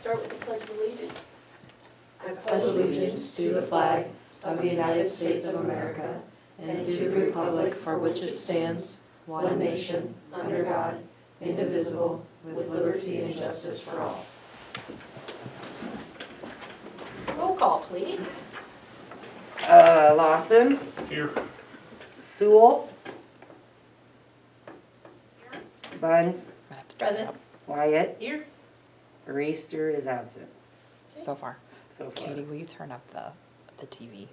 start with the Pledge of Allegiance. I pledge allegiance to the flag of the United States of America and to the republic for which it stands, one nation, under God, indivisible, with liberty and justice for all. Roll call, please. Lawson, Here. Sewell. Buns, Present. Wyatt, Here. Reister is absent So far. so far. Katie, will you turn up the TV?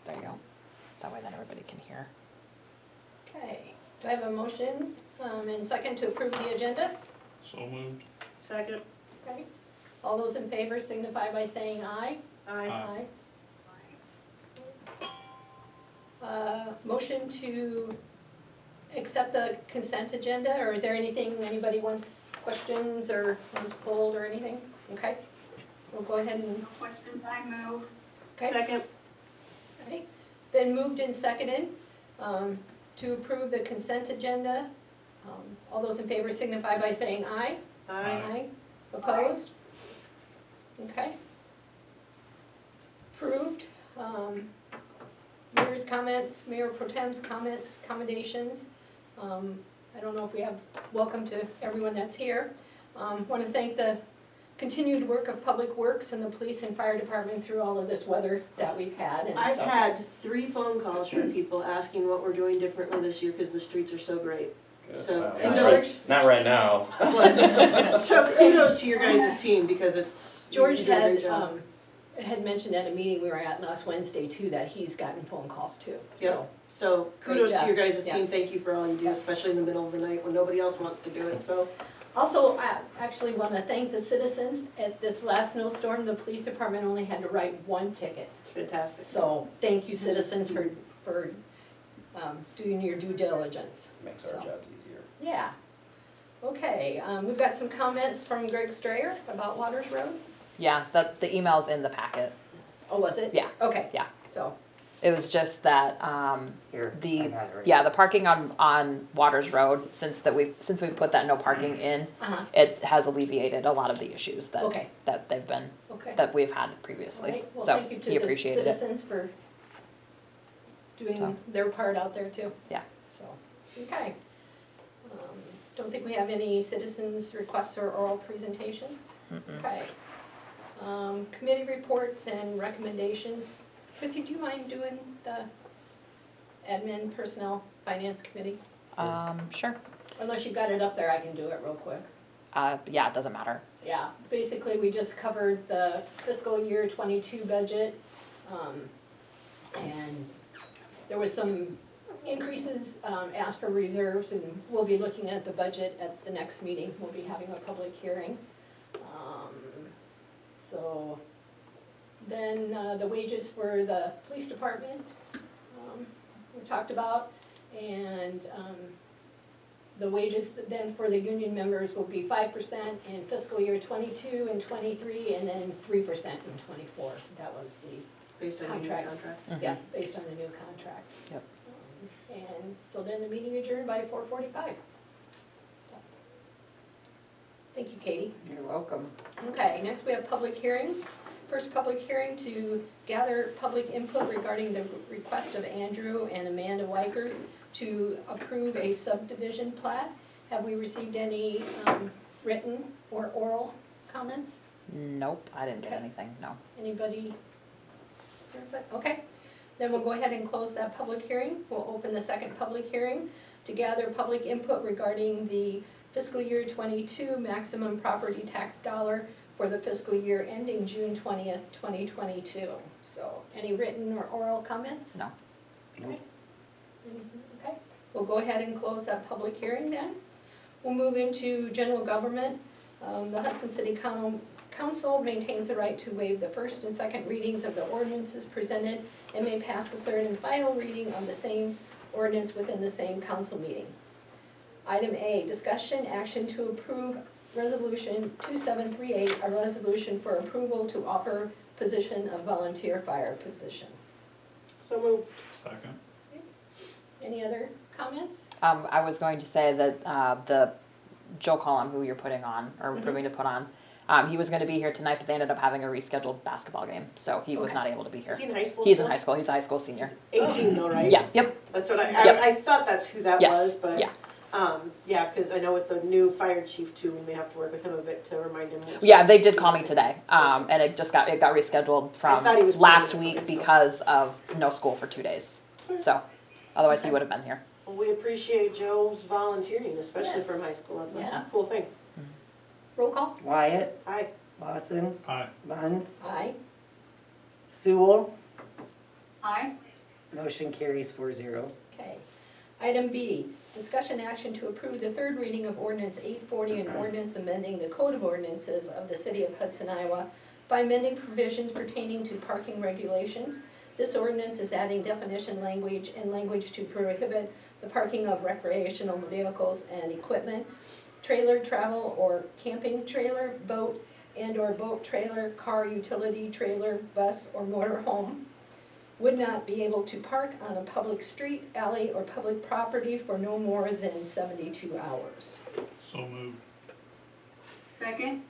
There you go. That way then everybody can hear. Okay. Do I have a motion and second to approve the agenda? So moved. Second. Okay. All those in favor signify by saying aye. Aye. Motion to accept the consent agenda, or is there anything anybody wants, questions or wants pulled or anything? Okay. We'll go ahead and, Questions, I move. okay. Second. Okay. Been moved and seconded to approve the consent agenda. All those in favor signify by saying aye. Aye. Opposed? Okay. Approved. Mayor's comments, Mayor Pro Tem's comments, commendations. I don't know if we have, welcome to everyone that's here. Want to thank the continued work of Public Works and the police and fire department through all of this weather that we've had. And I've so- had 3 phone calls from people asking what we're doing differently this year because the streets are so great. So And kudos, George, Not right now. so kudos to your guys' team because it's, you George do a great job. had mentioned at a meeting we were at last Wednesday too, that he's gotten phone calls too, so. Yep. So Great kudos to job. your guys' Yeah. team, thank you for all you do, Yeah. especially in the middle of the night when nobody else wants to do it, so. Also, I actually want to thank the citizens. At this last snowstorm, the police department only had to write 1 ticket. It's fantastic. So thank you citizens for doing your due diligence. Makes our So. jobs easier. Yeah. Okay, we've got some comments from Greg Strayer about Waters Road. Yeah, the email's in the packet. Oh, was it? Yeah. Okay. Yeah. So, It was just that, Here, I the, got it right yeah, the parking on Waters Road, since we put that no parking in, it has alleviated a lot of the issues that, okay, that they've been, okay. that we've had All previously. right, well, So thank you to he the appreciated it. citizens for doing So. their part out there too. Yeah. So, okay. Don't think we have any citizens' requests or oral presentations. Mm-mm. Okay. Committee reports and recommendations. Chrissy, do you mind doing the admin, personnel, finance committee? Sure. Unless you've got it up there, I can do it real quick. Yeah, it doesn't matter. Yeah, basically, we just covered the fiscal year '22 budget. And there was some increases asked for reserves, and we'll be looking at the budget at the next meeting. We'll be having a public hearing. So then the wages for the police department, we talked about, and the wages then for the union members will be 5% in fiscal year '22 and '23, and then 3% in '24. That was the, Based on the new Contract. contract. Mhm. yeah, based on the new contract. Yep. And so then the meeting adjourned by 4:45. Thank you, Katie. You're welcome. Okay, next we have public hearings. First public hearing to gather public input regarding the request of Andrew and Amanda Wikers to approve a subdivision plat. Have we received any written or oral comments? Nope, I didn't get Okay. anything, no. Anybody? Okay, then we'll go ahead and close that public hearing. We'll open the second public hearing to gather public input regarding the fiscal year '22 maximum property tax dollar for the fiscal year ending June 20th, 2022. So, any written or oral comments? No. Okay. Okay, we'll go ahead and close that public hearing then. We'll move into general government. The Hudson City Council maintains the right to waive the first and second readings of the ordinances presented and may pass the third and final reading of the same ordinance within the same council meeting. Item A, discussion action to approve resolution 2738, a resolution for approval to offer position of volunteer fire position. So moved. Second. Any other comments? I was going to say that the Joe Collum, who you're putting on, or Mhm. approving to put on, He was gonna be here tonight, but they ended up having a rescheduled basketball game, so he was Okay. not able to be here. Is he in high school? He's in still? high school, he's a high school senior. 18 though, right? Yeah, yep, That's what Yep. I thought that's who that Yes, was, but, yeah. yeah, cause I know with the new fire chief too, we may have to work with him a bit to remind him. which- yeah, they did call me today, and it got rescheduled from thought he was last planning week on it, so. because of no school for 2 days. So, otherwise he Okay. would have been here. Well, we appreciate Joe's volunteering, especially Yes. from high school, that's a Yes. cool thing. Roll call? Wyatt, Aye. Lawson, Aye. Buns, Aye. Sewell. Aye. Motion carries 4-0. Okay. Item B, discussion action to approve the third reading of ordinance 840 and ordinance amending the code of ordinances of the city of Hudson, Iowa by amending provisions pertaining to parking regulations. This ordinance is adding definition language and language to prohibit the parking of recreational vehicles and equipment, trailer, travel, or camping trailer, boat, and/or boat trailer, car, utility trailer, bus, or motor home would not be able to park on a public street, alley, or public property for no more than 72 hours. So moved. Second.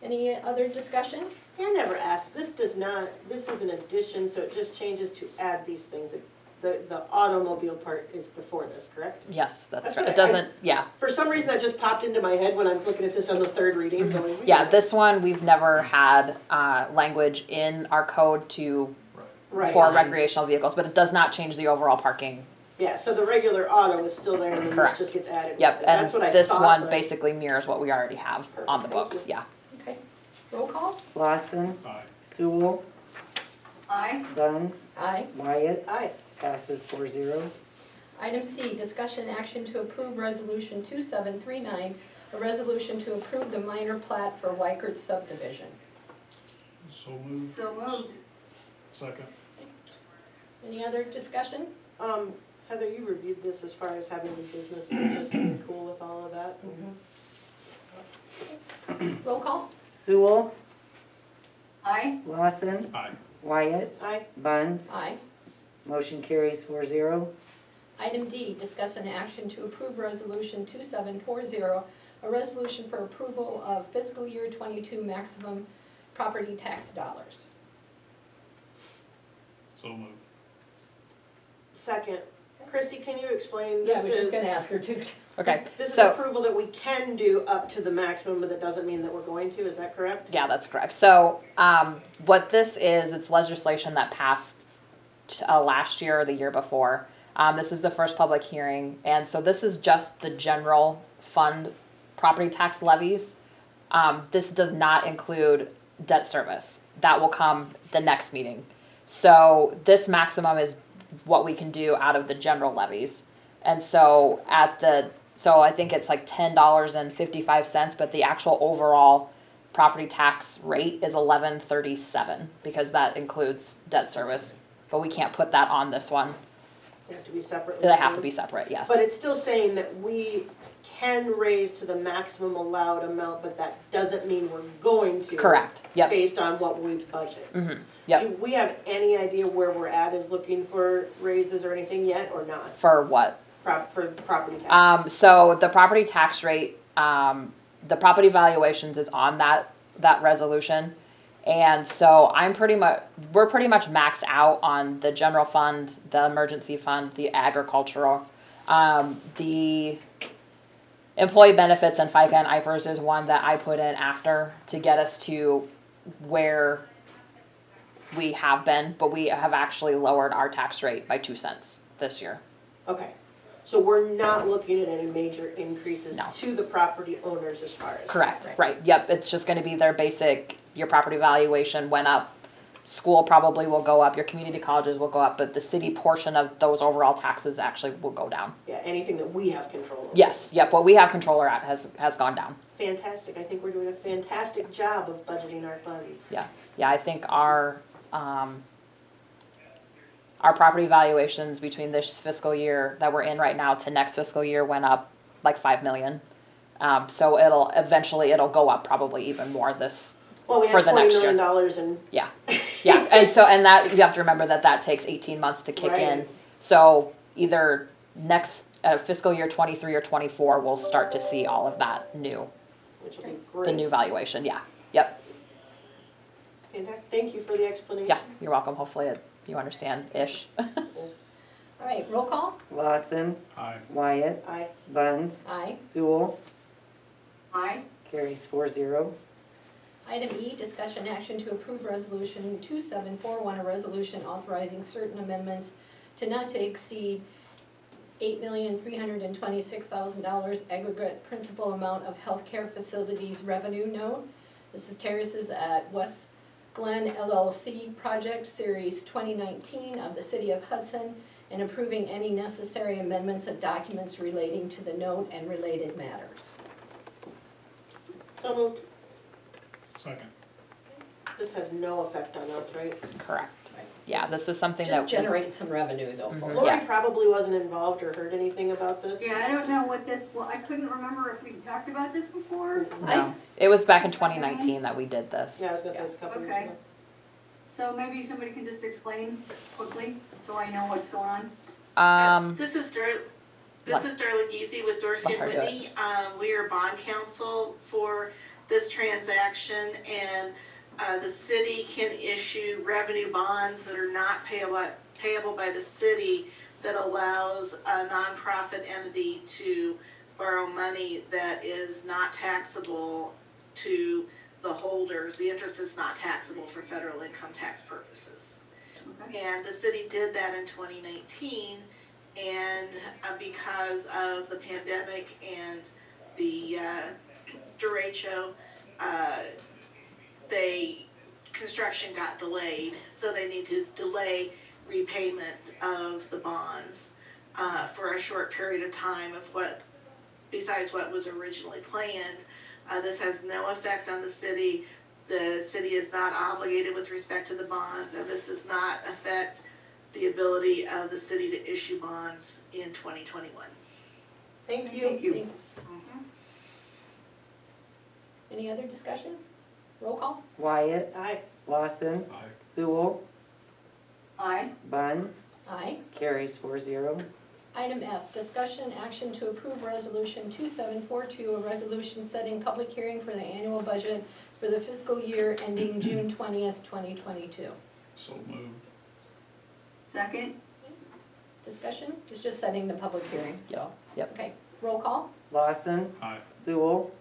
Any other discussion? I never asked, this is an addition, so it just changes to add these things. The automobile part is before this, correct? Yes, that's That's right. what It doesn't, yeah. For some reason, that just popped into my head when I was looking at this on the third reading, going, Mm-hmm. Yeah, this one, we've never had, language in our code to, Right. for recreational vehicles, but it does not change the overall parking. Yeah, so the regular auto is still there, and then Correct. this just gets added. with Yep, it. and That's what I this thought, one but- basically mirrors what we already have on the Perfect, books, thank you. yeah. Okay. Roll call? Lawson, Aye. Sewell, Aye. Buns, Aye. Wyatt, Aye. passes 4-0. Item C, discussion action to approve resolution 2739, a resolution to approve the minor plat for Wykert subdivision. So moved. So moved. Second. Any other discussion? Heather, you reviewed this as far as having the business purchase, and you're cool with all of that? Roll call? Sewell, Aye. Lawson, Aye. Wyatt, Aye. Buns, Aye. motion carries 4-0. Item D, discussion action to approve resolution 2740, a resolution for approval of fiscal year 22 maximum property tax dollars. So moved. Second. Chrissy, can you explain? Yeah, I This was just is- gonna ask her too. Okay, This is so, approval that we can do up to the maximum, but that doesn't mean that we're going to, is that correct? yeah, that's correct. So, what this is, it's legislation that passed last year or the year before. This is the first public hearing, and so this is just the general fund property tax levies. This does not include debt service. That will come the next meeting. So this maximum is what we can do out of the general levies. And so so I think it's like $10.55, but the actual overall property tax rate is $11.37 because that includes debt service. But we can't put that on this one. They have to be separate. They have to be separate, yes. But it's still saying that we can raise to the maximum allowed amount, but that doesn't mean we're going to. Correct, yep, Based on what we budget. yep. Do we have any idea where we're at as looking for raises or anything yet, or not, For what? for property tax? So the property tax rate, the property valuations is on that resolution. And so we're pretty much maxed out on the general fund, the emergency fund, the agricultural. The employee benefits and FICA and IPERS is one that I put in after to get us to where we have been, but we have actually lowered our tax rate by 2 cents this year. Okay, so we're not looking at any major increases No. to the property owners as far as. Correct, right, yep, it's just gonna be their basic, your property valuation went up, school probably will go up, your community colleges will go up, but the city portion of those overall taxes actually will go down. Yeah, anything that we have control over. Yes, yep, what we have control at has gone down. Fantastic, I think we're doing a fantastic job of budgeting our funds. Yeah, I think our property valuations between this fiscal year that we're in right now to next fiscal year went up like 5 million. So it'll go up probably even more Well, we for have the $20 next year. million and. Yeah, and that, you have to remember that takes 18 months to kick in. Right. So either next fiscal year 23 or 24, we'll start to see all of that new which will be great. The new valuation, yeah, yep, Fantastic. Thank you for the explanation. yeah, you're welcome, hopefully you understand-ish. All right, roll call? Lawson, Aye. Wyatt, Aye. Buns, Aye. Sewell, Aye. carries 4-0. Item E, discussion action to approve resolution 2741, a resolution authorizing certain amendments to not to exceed $8,326,000 aggregate principal amount of healthcare facilities revenue note. This is Terraces at West Glen LLC Project Series 2019 of the City of Hudson, and approving any necessary amendments of documents relating to the note and related matters. So moved. Second. This has no effect on us, right? Correct, yeah, this is something Just that. generate some revenue though. for Mhm. us. Lori Yeah. probably wasn't involved or heard anything about this. Yeah, I don't know what this, well, I couldn't remember if we talked about this before. No, it was back in 2019 that we did this. Yeah, I was gonna say it's a couple years Okay. ago. So maybe somebody can just explain quickly, so I know what's going on. This is Darla Let- Geezy with Dorsey let her and do it. Whitney. We are bond counsel for this transaction, and the city can issue revenue bonds that are not payable by the city that allows a nonprofit entity to borrow money that is not taxable to the holders. The interest is not taxable for federal income tax purposes. Okay. And the city did that in 2019, and because of the pandemic and the derecho, construction got delayed, so they need to delay repayment of the bonds for a short period of time besides what was originally planned. This has no effect on the city. The city is not obligated with respect to the bonds, and this does not affect the ability of the city to issue bonds in 2021. Thank you. Thank you. Thanks. Mhm. Any other discussion? Roll call? Wyatt, Aye. Lawson, Aye. Sewell, Aye. Buns, Aye. carries 4-0. Item F, discussion action to approve resolution 2742, a resolution setting public hearing for the annual budget for the fiscal year ending June 20th, 2022. So moved. Second? Discussion? It's just setting the public hearing, so. Yep. Okay, roll call? Lawson, Aye. Sewell,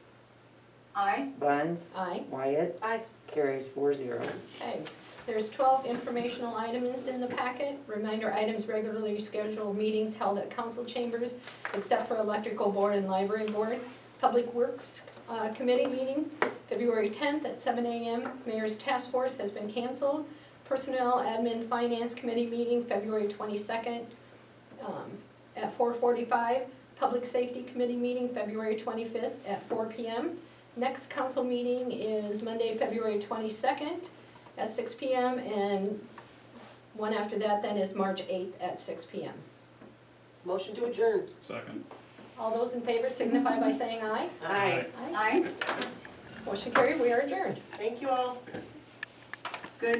Aye. Buns, Aye. Wyatt, Aye. carries 4-0. Okay, there's 12 informational items in the packet. Reminder items, regularly scheduled meetings held at council chambers, except for electrical board and library board. Public Works Committee meeting, February 10th at 7 a.m. Mayor's Task Force has been canceled. Personnel Admin Finance Committee meeting, February 22nd at 4:45. Public Safety Committee meeting, February 25th at 4 p.m. Next council meeting is Monday, February 22nd at 6 p.m. and one after that then is March 8th at 6 p.m. Motion to adjourn. Second. All those in favor signify by saying aye. Aye. Aye. Aye. Motion carried, we are adjourned. Thank you all. Good.